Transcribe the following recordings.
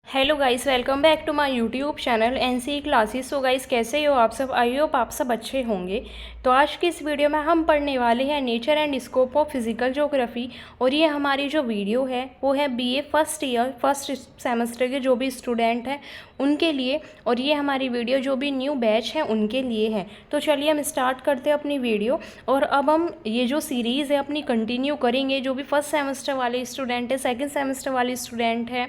Hello guys, welcome back to my YouTube channel NC classes. So guys, कैसे हो आप सब? आई होप आप सब अच्छे होंगे। तो आज की इस वीडियो में हम पढ़ने वाले हैं nature and scope of physical geography. और ये हमारी जो वीडियो है वो है BA first year first semester के जो भी स्टूडेंट हैं उनके लिए, और ये हमारी वीडियो जो भी न्यू बैच है उनके लिए है। तो चलिए हम स्टार्ट करते हैं अपनी वीडियो। और अब हम ये जो सीरीज़ है अपनी कंटिन्यू करेंगे। जो भी फर्स्ट सेमेस्टर वाले स्टूडेंट है, सेकेंड सेमेस्टर वाले स्टूडेंट है,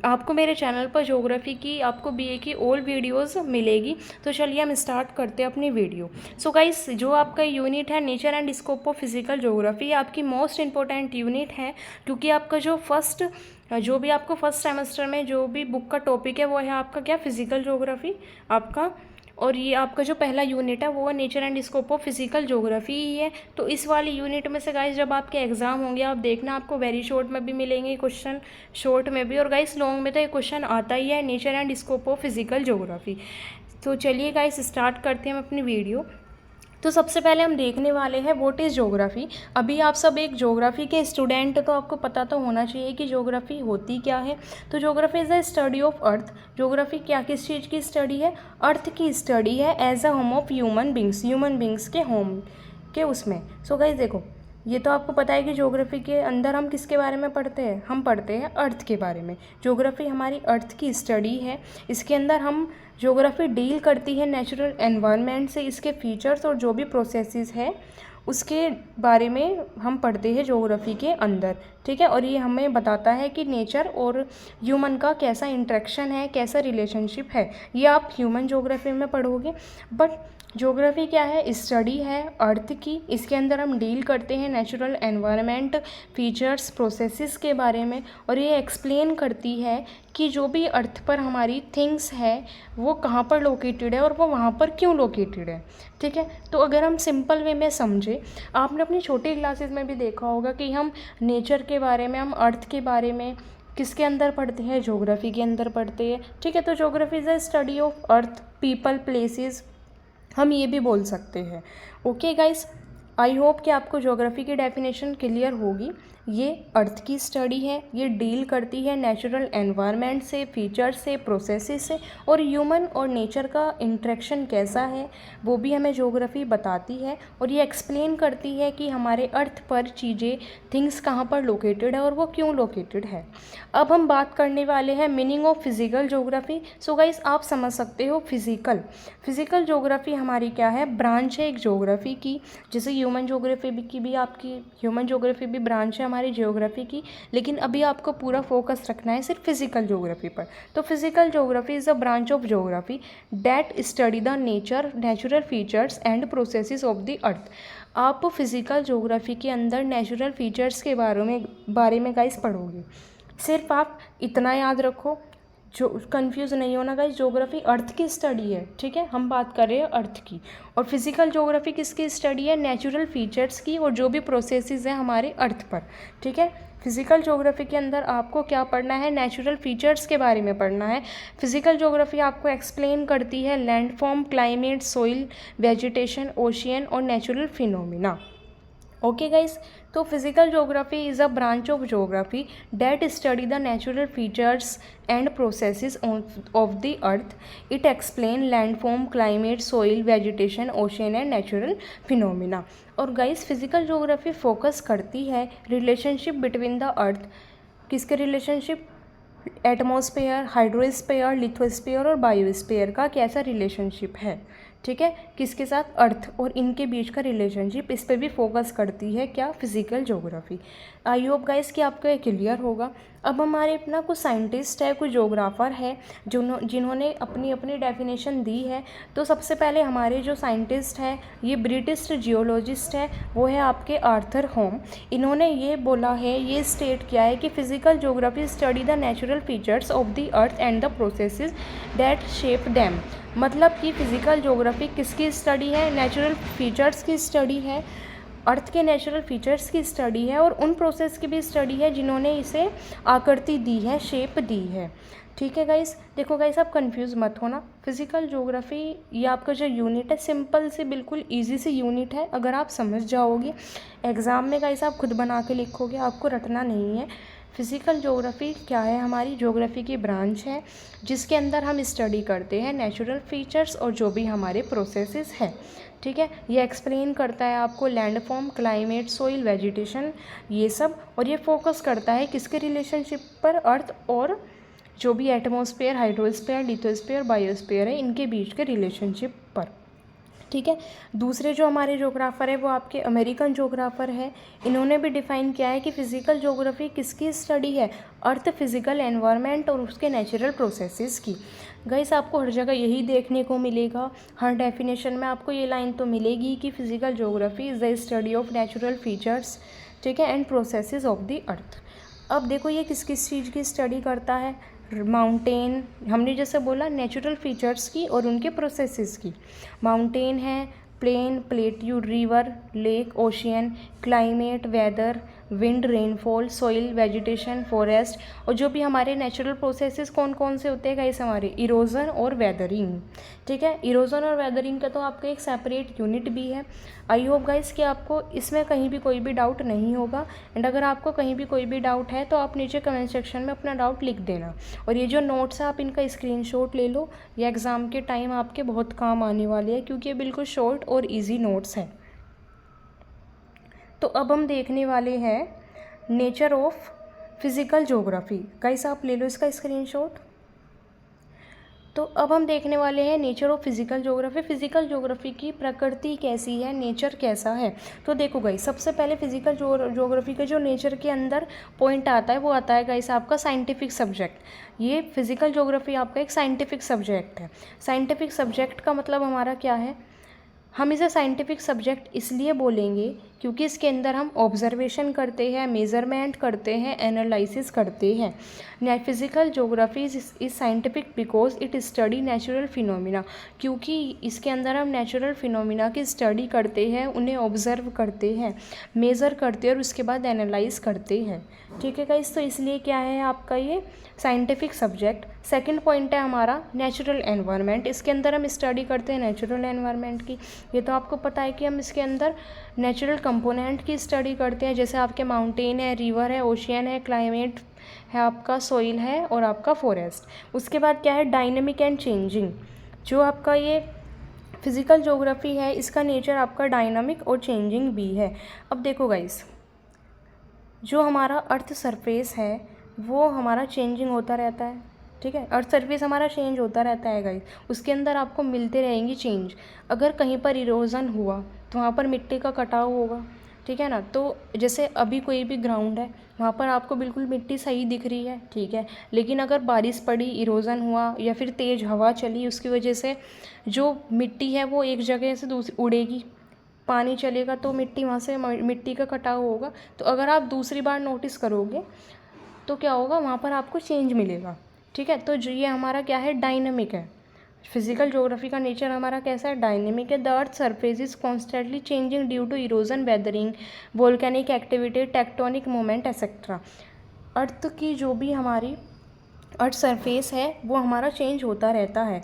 आपको मेरे चैनल पर ज्योग्राफी की, आपको बीए की ऑल वीडियोस मिलेगी। तो चलिए हम स्टार्ट करते हैं अपनी वीडियो। सो गाइस, जो आपका यूनिट है nature and scope of physical geography, आपकी मोस्ट इंपॉर्टेंट यूनिट है, क्योंकि आपका जो भी आपको फर्स्ट सेमेस्टर में जो भी बुक का टॉपिक है वो है आपका क्या, फिजिकल ज्योग्राफी आपका। और ये आपका जो पहला यूनिट है वो nature and scope of physical geography ही है। तो इस वाली यूनिट में से गाइस जब आपके एग्जाम होंगे आप देखना, आपको वेरी शॉर्ट में भी मिलेंगे क्वेश्चन, शॉर्ट में भी, और गाइस लॉन्ग में तो ये क्वेश्चन आता ही है, nature and scope of physical geography. तो चलिए गाइस स्टार्ट करते हैं हम अपनी वीडियो। तो सबसे पहले हम देखने वाले हैं व्हाट इज़ ज्योग्राफी। अभी आप सब एक ज्योग्राफी के स्टूडेंट, तो आपको पता तो होना चाहिए कि ज्योग्राफी होती क्या है। तो geography is the study of earth. Geography क्या, किस चीज़ की स्टडी है? अर्थ की स्टडी है, as a home of human beings के होम के उसमें। सो गाइस देखो, ये तो आपको पता है कि ज्योग्राफी के अंदर हम किसके बारे में पढ़ते हैं? हम पढ़ते हैं अर्थ के बारे में। ज्योग्राफी हमारी अर्थ की स्टडी है। इसके अंदर हम ज्योग्राफी डील करती है नेचुरल एनवायरनमेंट से, इसके फीचर्स और जो भी प्रोसेसेस है उसके बारे में हम पढ़ते हैं ज्योग्राफी के अंदर, ठीक है। और ये हमें बताता है कि नेचर और ह्यूमन का कैसा इंटरेक्शन है, कैसा रिलेशनशिप है। ये आप ह्यूमन ज्योग्राफी में पढ़ोगे। बट ज्योग्राफी क्या है? स्टडी है अर्थ की। इसके अंदर हम डील करते हैं नेचुरल एनवायरनमेंट, फीचर्स, प्रोसेसेस के बारे में। और ये एक्सप्लेन करती है कि जो भी अर्थ पर हमारी थिंग्स है वो कहाँ पर लोकेटेड है और वो वहाँ पर क्यों लोकेटेड है, ठीक है। तो अगर हम सिंपल वे में समझे, आपने अपनी छोटी क्लासेस में भी देखा होगा कि हम नेचर के बारे में, हम अर्थ के बारे में किसके अंदर पढ़ते हैं? ज्योग्राफी के अंदर पढ़ते हैं, ठीक है। तो geography is a study of earth, people, places, हम ये भी बोल सकते हैं। ओके गाइस, आई होप कि आपको ज्योग्राफी की डेफिनेशन क्लियर होगी। ये अर्थ की स्टडी है, ये डील करती है नेचुरल एनवायरनमेंट से, फीचर्स से, प्रोसेसेस से, और ह्यूमन और नेचर का इंटरेक्शन कैसा है वो भी हमें ज्योग्राफी बताती है। और ये एक्सप्लेन करती है कि हमारे अर्थ पर चीज़ें, थिंग्स कहाँ पर लोकेटेड है और वो क्यों लोकेटेड है। अब हम बात करने वाले हैं meaning of physical geography. So guys, आप समझ सकते हो फिजिकल ज्योग्राफी हमारी क्या है? ब्रांच है एक ज्योग्राफी की। जैसे ह्यूमन ज्योग्राफी की भी, आपकी ह्यूमन ज्योग्राफी भी ब्रांच है हमारी ज्योग्राफी की, लेकिन अभी आपको पूरा फोकस रखना है सिर्फ फिजिकल ज्योग्राफी पर। तो physical geography is a branch of geography that study the natural features and processes of the earth. आप फिजिकल ज्योग्राफी के अंदर नेचुरल फीचर्स के बारे में गाइस पढ़ोगे। सिर्फ आप इतना याद रखो, जो कंफ्यूज नहीं होना गाइस, ज्योग्राफी अर्थ की स्टडी है, ठीक है। हम बात कर रहे हैं अर्थ की। और फिजिकल ज्योग्राफी किसकी स्टडी है? नेचुरल फीचर्स की और जो भी प्रोसेसेस हैं हमारे अर्थ पर, ठीक है। फिजिकल ज्योग्राफी के अंदर आपको क्या पढ़ना है? नेचुरल फीचर्स के बारे में पढ़ना है। फिजिकल ज्योग्राफी आपको एक्सप्लेन करती है landform, climate, soil, vegetation, ocean और नेचुरल फिनोमिना। ओके गाइस, तो physical geography is a branch of geography that study the natural features and processes of the earth. It explain landform, climate, soil, vegetation, ocean and natural phenomena. और guys, physical geography focus करती है relationship between the earth. किसके relationship? Atmosphere, hydrosphere, lithosphere और biosphere का कैसा relationship है, ठीक है। किसके साथ? अर्थ, और इनके बीच का रिलेशनशिप, इस पर भी फोकस करती है क्या? Physical geography. I hope guys कि आपको ये क्लियर होगा। अब हमारे अपना कुछ साइंटिस्ट है, कुछ ज्योग्राफर है जिन्होंने अपनी अपनी डेफिनेशन दी है। तो सबसे पहले हमारे जो साइंटिस्ट है, ये ब्रिटिश जियोलॉजिस्ट है, वो है आपके आर्थर होम। इन्होंने ये बोला है, ये स्टेट किया है कि physical geography study the natural features of the earth and the processes that shape them. मतलब कि फिजिकल ज्योग्राफी किसकी स्टडी है? नेचुरल फीचर्स की स्टडी है, अर्थ के नेचुरल फीचर्स की स्टडी है, और उन प्रोसेस की भी स्टडी है जिन्होंने इसे आकृति दी है, शेप दी है, ठीक है गाइस। देखो गाइस, आप कंफ्यूज मत होना। फिजिकल ज्योग्राफी ये आपका जो यूनिट है, सिंपल से बिल्कुल इजी सी यूनिट है। अगर आप समझ जाओगे, एग्ज़ाम में गाइस आप खुद बना के लिखोगे, आपको रटना नहीं है। फिज़िकल ज्योग्राफी क्या है? हमारी ज्योग्राफी की ब्रांच है जिसके अंदर हम स्टडी करते हैं नेचुरल फीचर्स और जो भी हमारे प्रोसेसेस हैं, ठीक है। ये एक्सप्लेन करता है आपको land form, climate, soil, vegetation, ये सब। और ये फोकस करता है किसके रिलेशनशिप पर? अर्थ और जो भी एटमॉस्फेयर, हाइड्रोस्फेयर, लिथोस्फेयर, बायोस्फेयर है, इनके बीच के रिलेशनशिप पर, ठीक है। दूसरे जो हमारे जोग्राफ़र है वो आपके अमेरिकन जोग्राफ़र है। इन्होंने भी डिफ़ाइन किया है कि फ़िज़िकल ज्योग्राफी किसकी स्टडी है? अर्थ, फिज़िकल एनवायरनमेंट और उसके नेचुरल प्रोसेसेस की। गाइस आपको हर जगह यही देखने को मिलेगा, हर डेफिनेशन में आपको ये लाइन तो मिलेगी कि physical geography is the study of natural features, ठीक है, and processes of the earth. अब देखो ये किस किस चीज़ की स्टडी करता है? माउंटेन, हमने जैसे बोला नेचुरल फीचर्स की और उनके प्रोसेसेस की। माउंटेन है, plain, plateau, river, lake, ocean, climate, weather, wind, rainfall, soil, vegetation, forest, और जो भी हमारे नेचुरल प्रोसेसेस कौन कौन से होते हैं गाइस? हमारे इरोजन और वेदरिंग, ठीक है। इरोजन और वेदरिंग का तो आपका एक सेपरेट यूनिट भी है। आई होप गाइस कि आपको इसमें कहीं भी कोई भी डाउट नहीं होगा। एंड अगर आपको कहीं भी कोई भी डाउट है तो आप नीचे कमेंट सेक्शन में अपना डाउट लिख देना। और ये जो नोट्स है आप इनका स्क्रीनशॉट ले लो, ये एग्ज़ाम के टाइम आपके बहुत काम आने वाले हैं क्योंकि ये बिल्कुल शॉर्ट और ईजी नोट्स हैं। तो अब हम देखने वाले हैं nature of physical geography. Guys आप ले लो इसका स्क्रीनशॉट। तो अब हम देखने वाले हैं nature of physical geography. Physical geography की प्रकृति कैसी है, नेचर कैसा है। तो देखो गाइस सबसे पहले फ़िज़िकल ज्योग्राफी के जो नेचर के अंदर पॉइंट आता है वो आता है गाइस आपका साइंटिफिक सब्जेक्ट। ये फ़िज़िकल ज्योग्राफी आपका एक साइंटिफिक सब्जेक्ट है। साइंटिफिक सब्जेक्ट का मतलब हमारा क्या है? हम इसे साइंटिफिक सब्जेक्ट इसलिए बोलेंगे क्योंकि इसके अंदर हम ऑब्जर्वेशन करते हैं, मेज़रमेंट करते हैं, एनालिसिस करते हैं। Physical geography is scientific because it study natural phenomena, क्योंकि इसके अंदर हम नेचुरल फिनोमिना की स्टडी करते हैं, उन्हें ऑब्ज़र्व करते हैं, मेज़र करते हैं और उसके बाद एनालाइज करते हैं, ठीक है गाइस। तो इसलिए क्या है आपका ये साइंटिफिक सब्जेक्ट। सेकंड पॉइंट है हमारा नेचुरल एनवायरनमेंट। इसके अंदर हम स्टडी करते हैं नेचुरल एनवायरनमेंट की। ये तो आपको पता है कि हम इसके अंदर नेचुरल कंपोनेंट की स्टडी करते हैं, जैसे आपके माउंटेन है, रिवर है, ओशियन है, क्लाइमेट है, आपका सॉइल है और आपका फॉरेस्ट। उसके बाद क्या है? Dynamic and changing. जो आपका ये फिज़िकल ज्योग्राफी है इसका नेचर आपका डायनामिक और चेंजिंग भी है। अब देखो गाइस जो हमारा अर्थ सरफेस है वो हमारा चेंजिंग होता रहता है, ठीक है। अर्थ सरफेस हमारा चेंज होता रहता है गाइस, उसके अंदर आपको मिलते रहेंगी चेंज। अगर कहीं पर इरोजन हुआ तो वहाँ पर मिट्टी का कटाव होगा, ठीक है ना। तो जैसे अभी कोई भी ग्राउंड है वहाँ पर आपको बिल्कुल मिट्टी सही दिख रही है, ठीक है। लेकिन अगर बारिश पड़ी, इरोजन हुआ या फिर तेज़ हवा चली, उसकी वजह से जो मिट्टी है वो एक जगह से दूसरी उड़ेगी, पानी चलेगा तो मिट्टी वहाँ से मिट्टी का कटाव होगा। तो अगर आप दूसरी बार नोटिस करोगे तो क्या होगा? वहाँ पर आपको चेंज मिलेगा, ठीक है। तो जो ये हमारा क्या है? डायनामिक है। फिज़िकल ज्योग्राफी का नेचर हमारा कैसा है? डायनेमिक है। The earth surface is constantly changing due to erosion, weathering, volcanic activity, tectonic movement etcetera. Earth की जो भी हमारी अर्थ सरफेस है वो हमारा चेंज होता रहता है।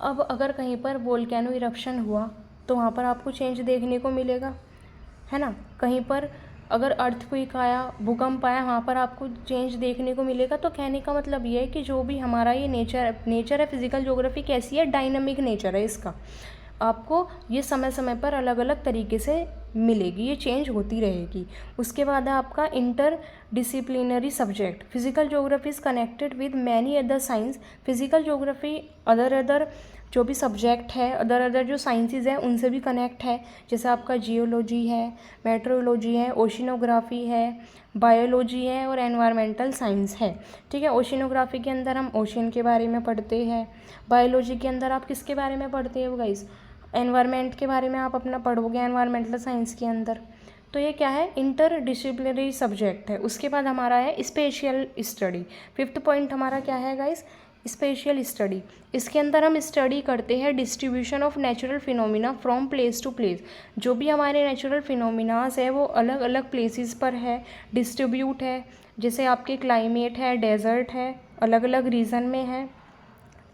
अब अगर कहीं पर वोल्केनो इरप्शन हुआ तो वहाँ पर आपको चेंज देखने को मिलेगा, है ना। कहीं पर अगर अर्थक्वेक आया, भूकंप आया, वहाँ पर आपको चेंज देखने को मिलेगा। तो कहने का मतलब ये है कि जो भी हमारा ये नेचर है फिज़िकल ज्योग्राफी कैसी है? डायनामिक नेचर है इसका। आपको ये समय समय पर अलग अलग तरीके से मिलेगी, ये चेंज होती रहेगी। उसके बाद है आपका inter disciplinary subject. Physical geography is connected with many other science. Physical geography other जो भी सब्जेक्ट है, अदर जो साइंसेज हैं उनसे भी कनेक्ट है। जैसे आपका जियोलॉजी है, मेट्रोलॉजी है, ओशिनोग्राफी है, बायोलॉजी है और एनवायरमेंटल साइंस है, ठीक है। ओशिनोग्राफी के अंदर हम ओशियन के बारे में पढ़ते हैं। बायोलॉजी के अंदर आप किसके बारे में पढ़ते हो गाइस? एनवायरनमेंट के बारे में आप अपना पढ़ोगे एनवायरमेंटल साइंस के अंदर। तो ये क्या है? इंटर डिसिप्लिनरी सब्जेक्ट है। उसके बाद हमारा है स्पेशियल स्टडी। फिफ्थ पॉइंट हमारा क्या है गाइस? Special study. इसके अंदर हम स्टडी करते हैं distribution of natural phenomena from place to place. जो भी हमारे नेचुरल फिनोमिनाज है वो अलग अलग प्लेसेस पर है, डिस्ट्रीब्यूट है। जैसे आपके क्लाइमेट है, डेजर्ट है, अलग अलग रीजन में है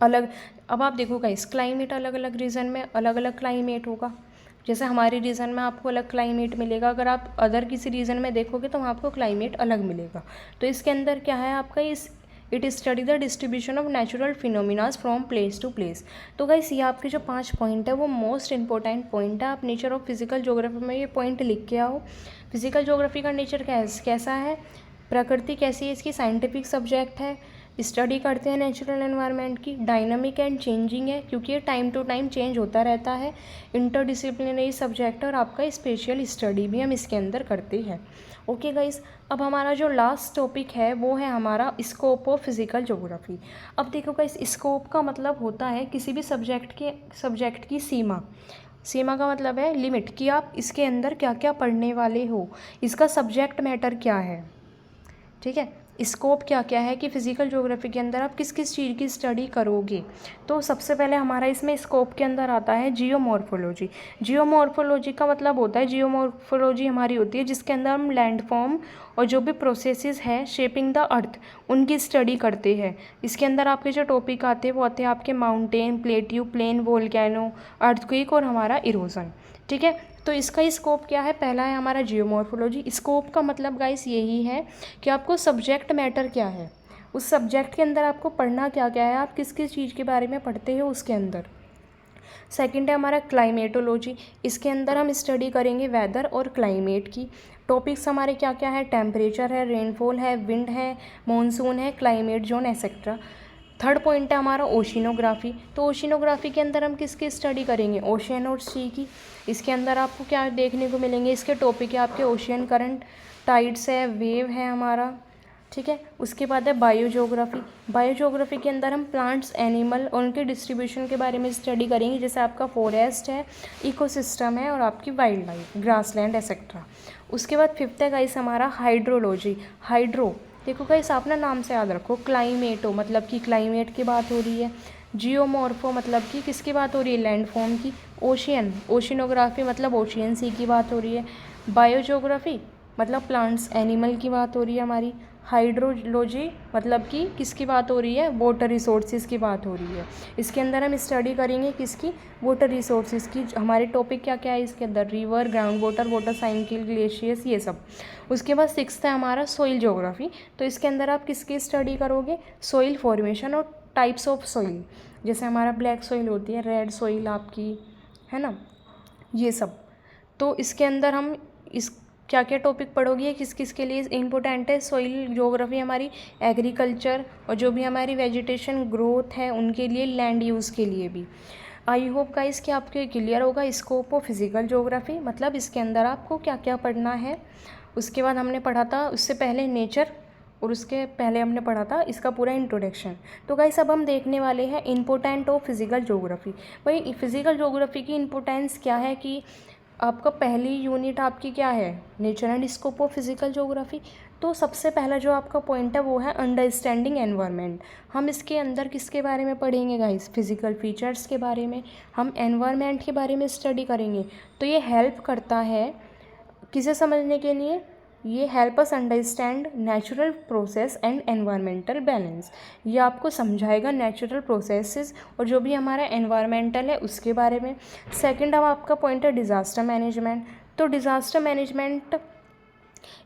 अलग। अब आप देखो गाइस क्लाइमेट अलग अलग रीजन में अलग अलग क्लाइमेट होगा, जैसे हमारे रीजन में आपको अलग क्लाइमेट मिलेगा, अगर आप अदर किसी रीजन में देखोगे तो वहाँ आपको क्लाइमेट अलग मिलेगा। तो इसके अंदर क्या है आपका, it study the distribution of natural phenomenas from place to place. तो गाइस ये आपके जो 5 पॉइंट है वो मोस्ट इंपॉर्टेंट पॉइंट है। आप नेचर ऑफ फिजिकल ज्योग्राफी में ये पॉइंट लिख के आओ। फिजिकल ज्योग्राफी का नेचर कैसा है, प्रकृति कैसी है, इसकी साइंटिफिक सब्जेक्ट है, स्टडी करते हैं नेचुरल एनवायरनमेंट की, डायनामिक एंड चेंजिंग है क्योंकि ये टाइम टू टाइम चेंज होता रहता है, इंटरडिसिप्लिनरी सब्जेक्ट है और आपका स्पेशल स्टडी भी हम इसके अंदर करते हैं। ओके गाइस, अब हमारा जो लास्ट टॉपिक है वो है हमारा स्कोप ऑफ फिजिकल ज्योग्राफी। अब देखो गाइस, स्कोप का मतलब होता है किसी भी सब्जेक्ट की सीमा। सीमा का मतलब है लिमिट, कि आप इसके अंदर क्या क्या पढ़ने वाले हो, इसका सब्जेक्ट मैटर क्या है। ठीक है, स्कोप क्या क्या है कि फिजिकल ज्योग्राफी के अंदर आप किस किस चीज़ की स्टडी करोगे। तो सबसे पहले हमारा इसमें स्कोप के अंदर आता है जियोमॉर्फोलॉजी। जियोमॉर्फोलॉजी का मतलब होता है, जियोमॉर्फोलॉजी हमारी होती है जिसके अंदर हम लैंडफॉर्म और जो भी प्रोसेसेस हैं शेपिंग द अर्थ उनकी स्टडी करते हैं। इसके अंदर आपके जो टॉपिक आते हैं वो आते हैं आपके mountain, plateau, plain, volcano, earthquake और हमारा इरोजन। ठीक है, तो इसका स्कोप क्या है, पहला है हमारा जियोमॉर्फोलॉजी। स्कोप का मतलब गाइस यही है कि आपको सब्जेक्ट मैटर क्या है, उस सब्जेक्ट के अंदर आपको पढ़ना क्या क्या है, आप किस किस चीज़ के बारे में पढ़ते हो उसके अंदर। सेकंड है हमारा क्लाइमेटोलॉजी। इसके अंदर हम स्टडी करेंगे वेदर और क्लाइमेट की। टॉपिक्स हमारे क्या क्या है, टेम्परेचर है, रेनफॉल है, विंड है, मॉनसून है, climate zone etcetera. Third point है हमारा ओशिनोग्राफी। तो ओशिनोग्राफी के अंदर हम किसकी स्टडी करेंगे, ओशियन और सी की। इसके अंदर आपको क्या देखने को मिलेंगे, इसके टॉपिक है आपके ओशियन करंट, टाइड्स है, वेव है हमारा। ठीक है, उसके बाद है बायोजोग्राफी। बायोजोग्राफी के अंदर हम प्लांट्स, एनिमल और उनके डिस्ट्रीब्यूशन के बारे में स्टडी करेंगे, जैसे आपका फॉरेस्ट है, इकोसिस्टम है और आपकी वाइल्ड लाइफ, ग्रासलैंड एक्सेट्रा। उसके बाद फिफ्थ है गाइस हमारा हाइड्रोलॉजी। हाइड्रो देखो गाइस, आप ना नाम से याद रखो, क्लाइमेटो मतलब कि क्लाइमेट की बात हो रही है, जियोमॉर्फो मतलब कि किसकी बात हो रही है, लैंडफॉर्म की, ओशियन, ओशिनोग्राफी मतलब ओशियन सी की बात हो रही है, बायोजोग्राफी मतलब प्लांट्स, एनिमल की बात हो रही है हमारी, हाइड्रोलॉजी मतलब कि किसकी बात हो रही है, वाटर रिसोर्सेज की बात हो रही है। इसके अंदर हम स्टडी करेंगे किसकी, वाटर रिसोर्सेज की। हमारे टॉपिक क्या क्या है इसके अंदर, river, ground water, water cycle, glaciers, ये सब। उसके बाद सिक्स्थ है हमारा सॉइल ज्योग्राफी। तो इसके अंदर आप किसकी स्टडी करोगे, सॉइल फॉर्मेशन और टाइप्स ऑफ सॉइल, जैसे हमारा ब्लैक सॉइल होती है, रेड सॉइल आपकी, है ना, ये सब। तो इसके अंदर हम इस क्या क्या टॉपिक पढ़ोगे, ये किस किस के लिए इम्पोर्टेंट है, सॉइल ज्योग्राफी हमारी एग्रीकल्चर और जो भी हमारी वेजिटेशन ग्रोथ है उनके लिए, लैंड यूज़ के लिए भी। आई होप गाइस कि आपको क्लियर होगा स्कोप ऑफ फिजिकल ज्योग्राफी, मतलब इसके अंदर आपको क्या क्या पढ़ना है। उसके बाद हमने पढ़ा था उससे पहले नेचर, और उसके पहले हमने पढ़ा था इसका पूरा इंट्रोडक्शन। तो गाइस अब हम देखने वाले हैं इम्पोर्टेंट ऑफ फिजिकल ज्योग्राफी। भाई फिजिकल ज्योग्राफी की इम्पोर्टेंस क्या है कि आपका पहली यूनिट आपकी क्या है, nature and scope of physical geography. तो सबसे पहला जो आपका पॉइंट है वो है अंडरस्टैंडिंग एनवायरनमेंट। हम इसके अंदर किसके बारे में पढ़ेंगे गाइस, फिजिकल फीचर्स के बारे में, हम एनवायरनमेंट के बारे में स्टडी करेंगे। तो ये हेल्प करता है किसे समझने के लिए, ये help us understand natural process and environmental balance. ये आपको समझाएगा नेचुरल प्रोसेसेस और जो भी हमारा एनवायरमेंटल है उसके बारे में। सेकंड अब आपका पॉइंट है डिज़ास्टर मैनेजमेंट। तो डिज़ास्टर मैनेजमेंट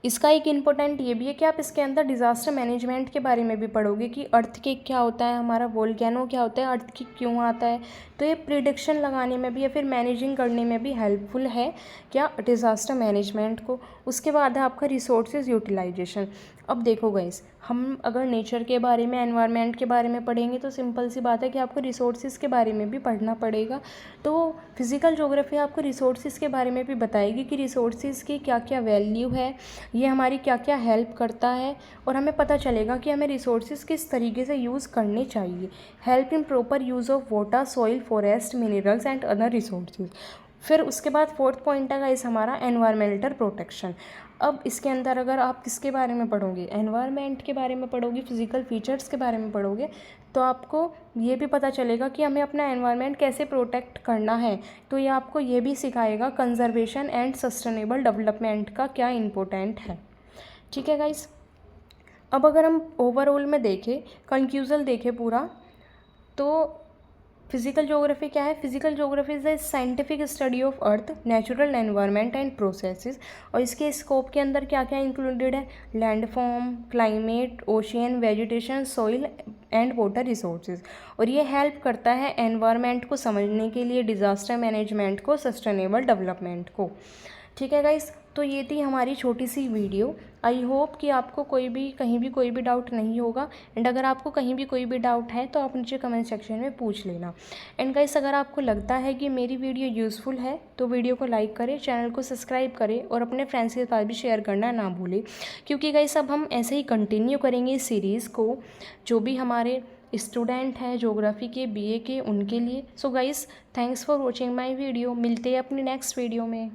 इसका एक इम्पोर्टेंट ये भी है कि आप इसके अंदर डिज़ास्टर मैनेजमेंट के बारे में भी पढ़ोगे कि अर्थक्वेक क्या होता है, हमारा वोल्केनो क्या होता है, अर्थक्वेक क्यों आता है। तो ये प्रिडिक्शन लगाने में भी या फिर मैनेजिंग करने में भी हेल्पफुल है क्या, डिज़ास्टर मैनेजमेंट को। उसके बाद है आपका रिसोर्सेज यूटिलाइजेशन। अब देखो गाइस, हम अगर नेचर के बारे में, एनवायरनमेंट के बारे में पढ़ेंगे तो सिंपल सी बात है कि आपको रिसोर्सेज के बारे में भी पढ़ना पड़ेगा। तो फिजिकल ज्योग्राफी आपको रिसोर्सेज के बारे में भी बताएगी कि रिसोर्सेज की क्या क्या वैल्यू है, ये हमारी क्या क्या हेल्प करता है, और हमें पता चलेगा कि हमें रिसोर्सेज किस तरीके से यूज़ करने चाहिए। Help in proper use of water, soil, forest, minerals and other resources. फिर उसके बाद फोर्थ पॉइंट है गाइस हमारा एनवायरमेंटल प्रोटेक्शन। अब इसके अंदर अगर आप किसके बारे में पढ़ोगे, एनवायरनमेंट के बारे में पढ़ोगे, फिजिकल फीचर्स के बारे में पढ़ोगे, तो आपको ये भी पता चलेगा कि हमें अपना एनवायरनमेंट कैसे प्रोटेक्ट करना है। तो ये आपको ये भी सिखाएगा कंजर्वेशन एंड सस्टेनेबल डेवलपमेंट का क्या इम्पोर्टेंट है। ठीक है गाइस, अब अगर हम ओवरऑल में देखें, कंक्लूजन देखें पूरा, तो फिजिकल ज्योग्राफी क्या है? Physical geography is the scientific study of earth, natural environment and processes. और इसके स्कोप के अंदर क्या क्या इंक्लूडेड है? Landform, climate, ocean, vegetation, soil and water resources. और ये हेल्प करता है एनवायरनमेंट को समझने के लिए, डिज़ास्टर मैनेजमेंट को, सस्टेनेबल डेवलपमेंट को। ठीक है गाइस, तो ये थी हमारी छोटी सी वीडियो। आई होप कि आपको कहीं भी कोई भी डाउट नहीं होगा। एंड अगर आपको कहीं भी कोई भी डाउट है तो आप नीचे कमेंट सेक्शन में पूछ लेना। एंड गाइस, अगर आपको लगता है कि मेरी वीडियो यूज़फुल है तो वीडियो को लाइक करें, चैनल को सब्सक्राइब करें और अपने फ्रेंड्स के साथ भी शेयर करना ना भूलें, क्योंकि गाइस अब हम ऐसे ही कंटिन्यू करेंगे इस सीरीज़ को, जो भी हमारे स्टूडेंट हैं ज्योग्राफी के, बीए के, उनके लिए। So guys, thanks for watching my video. मिलते हैं अपनी नेक्स्ट वीडियो में।